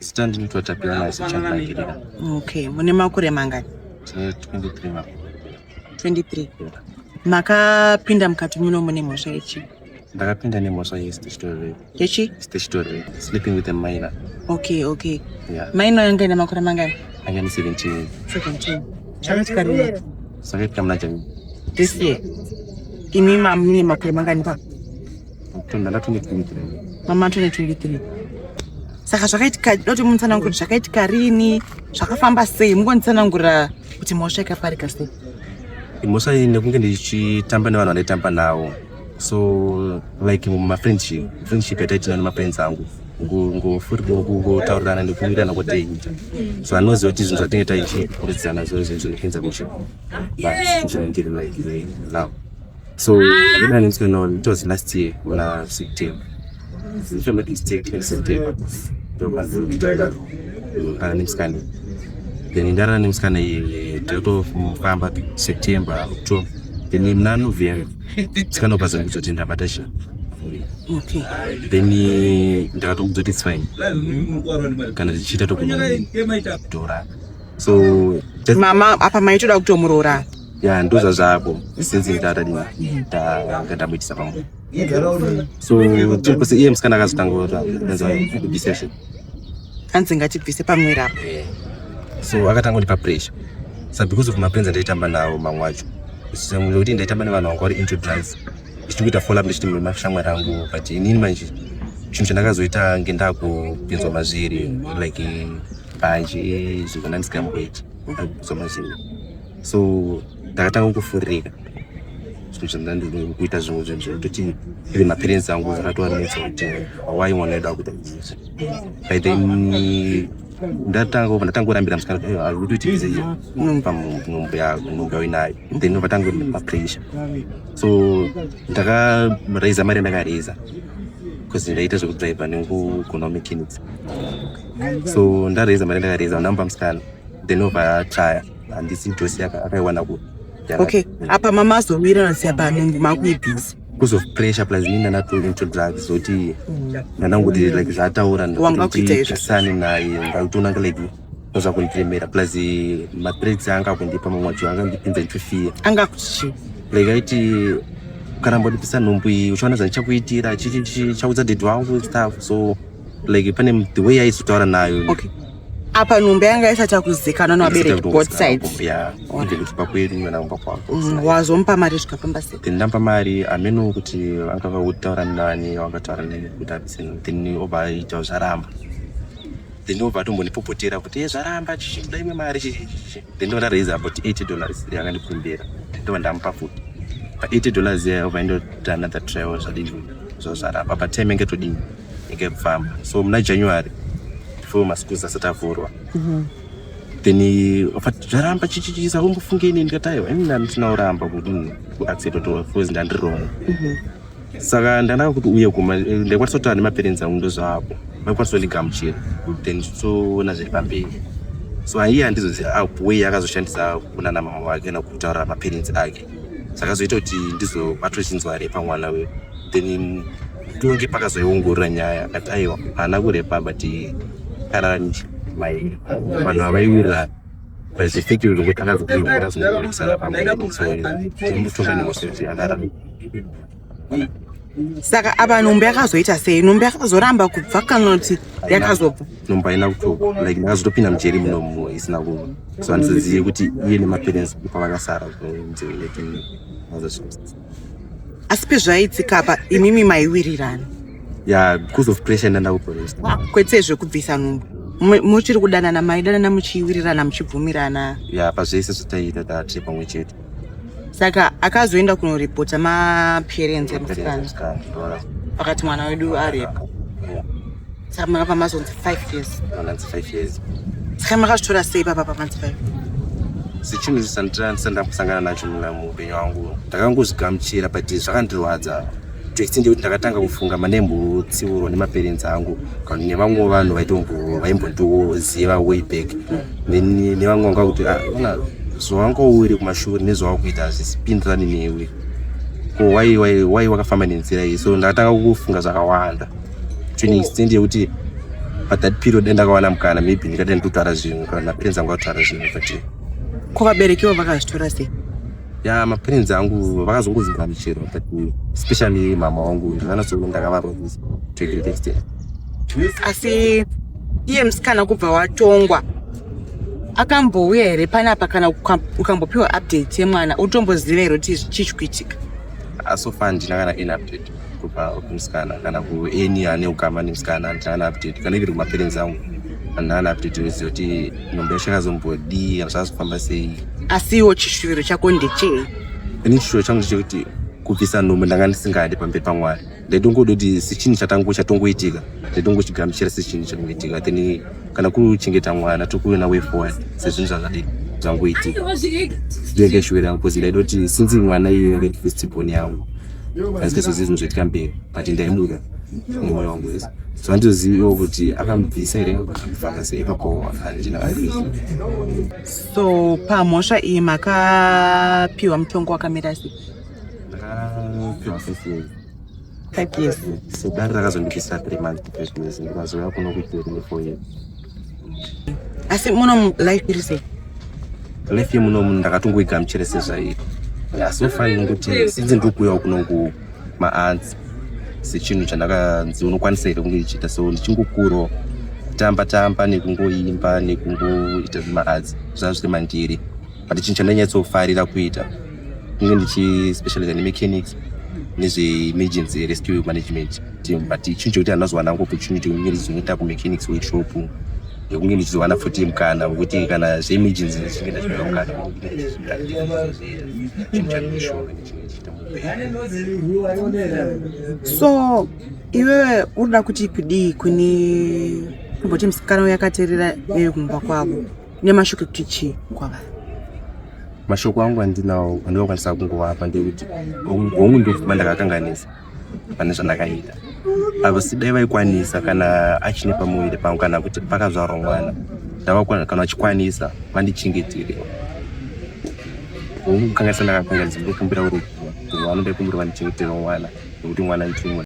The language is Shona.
Stand into a tapioca is a Okay, mune makore mangani? 23. 23. Makapinda mukati muno mune mhosva yechi? Ndakapinda nemhosva yestatutory. Yechi? Statutory, sleeping with a minor. Okay. Yeah. Minor yanga ina makore mangani? Anga ni 17. 17. Chakatika rini? Sakatika muna January. This year? Imi mune makore mangani pa? Ndanda 23. Mama 23. Saka zvakaitika doti munitsanangura zvakaitika rini? Zvakafamba sei? Mungonitsanangura kuti mhosva yakaparika sei? Mhosva iyi nekunge ndichitamba nevanhu vandaitamba navo. So like friendship yataitina nemafriends angu. Ngotaurirana nekuwirirana kwataiita. So anoziva kuti zvinhu zvatinenge taichiudzana zvinokinza kusha. But like now. So when it was last year when I was September. If I'm not mistaken, September. Then in that nimskani totofamba September, October. Then in November, it's kind of as a good interpretation. Okay. Then ndakatokuzoti it's fine. Kana tichita tokutora. So mama apa maitoda kutomurora. Yeah, ndoza zvapo since ndakadambudzisa pamwe. So topose iye musikana akazotangora ndanzwa discussion. Anzi ngatibvise pamwe rapo. So akatangondipa pressure. So because of my friends ndaitamba nawo mamwe acho. Semwe kuti ndaitamba nevanhu vanga vari into drugs. Ndichikuita follow up ndichiti mafshamwa rangu but inini manje chinhu chandakazoita ngendakupinzwa mazviri like banje zvikonanisikambwechi kupinzwa mazviri. So ndakatanga kufuririka zvinhu zvandandikuita zvimwe zvinhu zvekutoti even maparents angu zvakatoanetsa kuti why wanoida kuita izvi. By then ndatanga kurambira musikana arikuti pamhombo yako inayo then ndovatanga mapressure. So ndakaraiza mari ndakaraiza because ndaita zvekudriva nekugona mechanics. So ndaraiza mari ndakaraiza ndamba musikana then nobva trya handisi ndosi akaiwana ku. Okay, apa mama azowira siya panungu makuibhizi. Because of pressure plus nini ndatold into drugs zoti ndananguti like zvataura ndikuita sani naye ndakutona like ndoza kundiremera plus mathreats anga kundipa mamwacho anga ndipinza into fear. Anga kuti like aiti karamba ndipisa nhumbu iyi uchiona zvachakuitira chaudza date wangu stuff. So like pane the way aizotaura nayo. Okay. Apa nhumbu yanga isati yakuzikana nawabereki both sides. Yeah, kuti pakwedu naumba kwako. Wazompa mari zvikafamba sei? Then ndampa mari ameno kuti akakutaura nani wakataura nani kuti abiseni then obaita zvaramba. Then obaatombonipopotera kuti zvaramba chichida imwe mari then ndaraise about $80 yakandikumbira. Ndo ndampa futi. Pa $80 ya obaindoita another trial zvadini zvaramba. Pa time ngetodini ngekufamba. So muna January before masikuza satavurwa. Then zvaramba chichichisa kumbofungeni ndikatayo ndinouramba kuti accept to force ndandironga. Saka ndandaka kuti uye kuma ndakwanisa kutaura nemaparents angu ndozvapo vakwanisa kundigamuchira then toona zviri pamberi. So iye handizoziva way yakazoshandisa kuna namama wake nakutaura maparents ake saka zoita kuti ndizobatwa chinzware pamwana wewe. Then tonge pakazoiongorora nyaya akati aiwa hana kurepa but karani vanhu avaiwirira pazvifekiro zvokuti akazokuvakazongoresana pamwe. So timutonga nemosoti akararama. Saka apa nhumbu yakazoita sei? Nhumbu yakazoramba kubva kana kuti yakazobva? Nhumbu haina kutoka like ndakazotopinda mujeri munomu isina kuva. So handizozive kuti iye nemaparents pavakasara kunzeve yedu. Asi pezvaitika apa imimi maiwirirana? Yeah, because of pressure ndandakupresa. Kwete zvekubvisa nhumbu. Muchiri kudanana maidanana muchiwirirana muchibvumirana? Yeah, pazvese zvotaita tati pamwe chete. Saka akazoenda kunoripota maparents emusikana pakati mwana wedu aripo. Saka makapa mazonzi 5 years. 5 years. Saka makazvitora sei papa pamanzi 5? Sechinhu sandambokusangana nacho muupenyu wangu ndakangozvigamuchira but zvakandirwadza to extend kuti ndakatanga kufunga manembotsiurwa nemaparents angu kana nevamwe vanhu vaimbondoziva way back nevamwe vanga kuti zvawangouri kumashure nezvawakuita hazvisipindirani newe ko wai wakafamba nenzira iyi. So ndakatanga kufunga zvakawanda to extend yekuti but that period ndakawana mukana maybe ndikati ndikutaura zvinhu kana maparents angu ataura zvinhu but kwakaberekiwa vakazvitora sei? ya maparents angu vakazongozvinga michero but especially mama wangu ndakavaronza to a great extent. Asi iye musikana kubva watongwa akambouya here panapa kana ukambopiwa update yemwana utomboziva here kuti chichikuitika? So far ndina kana in update kubva kumusikana kana kueni ane ukama nemusikana ndina update kana iviri kumaparents angu ndina update weziva kuti nhombe yacho yakazombodii kana zvazofamba sei. Asi iwo chishuviro chako ndechei? Ini chishuviro changu ndechekuti kubvisa nhombe ndanga ndisingadi pamberi paMwari. Ndaitongoda kuti sechinhu chatongoitika ndaitongochigamuchira sechinhu chatongoitika then kana kuchengeta mwana tokuona way forward sezvinhu zvazvadii zvangoitika ndenge shuviro yangu because ndaida kuti since mwana iye firstborn yangu azikezo zvinhu zvoitika mberi but ndaimuda mwoyo wangu wese so andizoziva kuti akamubvisa here akafamba sei ipapo handina. So pamhosva iyi makapiwa mutongo wakamira sei? Ndakapiwa 5 years. So dare rakazondipisa 3 months because ndikazouya kuno kuitori ne4 years. Asi muno life iri sei? Life yemuno ndakatongoigamuchira sezvairi. So far ngokuti since ndikuuyawo kuno kumaarts sechinhu chandakanzi unokwanisa here kunge ichiita so ndichingokurawo kutamba nekungoimba nekungoita zvimaarts zvava zviri mandiri but chinhu chandanyatsofarira kuita kunge ndichispecialize nemechanics nezve-emergency rescue management but chinhu chekuti handinazowana nangu opportunity kunge ndichizoita kumechanics workshop kunge ndichizowana futi mukana wekuti kana zve-emergency ndichinge ndachiona mukana so iwewe urida kuti kudii kumboti musikana uyakateerera iwe kumba kwavo nemashoko ekuti chii kwavari? Mashoko angu andinawo andinokwanisa kungovapa ndekuti hongu ndofuma ndakakanganisa pane zvandakaita avo sidai vaikwanisa kana achine pamuviri pangu kana kuti pakazvarwa mwana ndavakwana kana vachikwanisa vandichengetire hongu kanganisa ndakakanganisa ndokumbira kuti vanondai kumbira vandichengetera mwana nekuti mwana ndichimwe